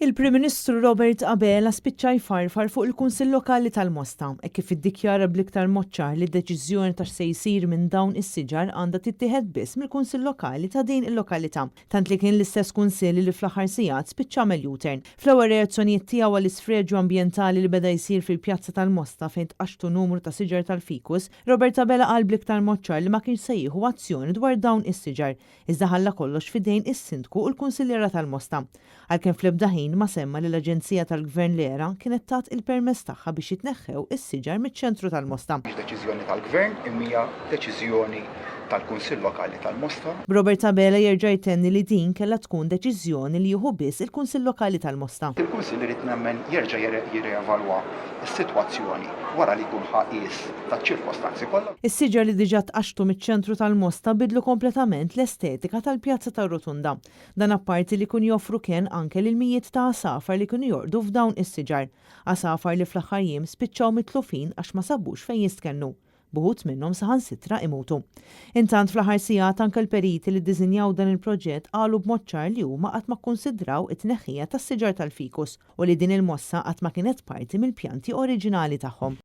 Il-Prim Ministru Robert Abela spiċċa jfarfar fuq il-Kunsill Lokali tal-Mosta e kif iddikjara bl-iktar mod ċar li d-deċiżjoni ta' se jsir minn dawn is-siġar għandha tittieħed biss mill-Kunsill Lokali ta' din il-lokalità. Tant li kien l-istess kunsill li fl-aħħar sigħat spiċċa għamel U-turn. Fl-ewwel reazzjonijiet tiegħu għall-isfreġġju ambjentali li beda jsir fil-Pjazza tal-Mosta fejn tqaxtu numru ta' siġar tal-fikus, Robert Abela qal bl-iktar mod ċar li ma kienx se jieħu azzjoni dwar dawn is-siġar, iżda ħalla kollox fidejn is-Sindku u l-Kunsilliera tal-Mosta. Għalkemm fl-ebda ħin ma semma li l-Aġenzija tal-Gvern Lera kienet tat il-permess tagħha biex jitneħħew is-siġar miċ-ċentru tal-Mosta. Deċiżjoni tal-Gvern imma deċiżjoni tal-Kunsill Lokali tal-Mosta. Robert Abela jerġa' jtenni li din kellha tkun deċiżjoni li jieħu biss il-Kunsill Lokali tal-Mosta. Il-Kunsill irid nemmen jerġa' jirrevalwa s-sitwazzjoni wara li jkun ħaqis taċ-ċirkostanzi kollha. Is-siġar li diġà tqaxtu miċ-ċentru tal-Mosta bidlu kompletament l-estetika tal-Pjazza tar-Rotunda. Dan apparti li kun joffru kien anke lil mijiet ta' asafar li kienu jorqdu f'dawn is-siġar. Asafar li fl-aħħar jiem spiċċaw mitlufin għax ma sabux fejn jistkennu. Buħut minnhom saħansitra imutu. Intant fl-aħħar sigħat anke l-periti li ddiżinjaw dan il-proġett qalu b'mod ċar li huma qatt ma kkunsidraw it-tneħħija tas-siġar tal-fikus u li din il-mossa qatt ma kienet parti mill-pjanti oriġinali tagħhom.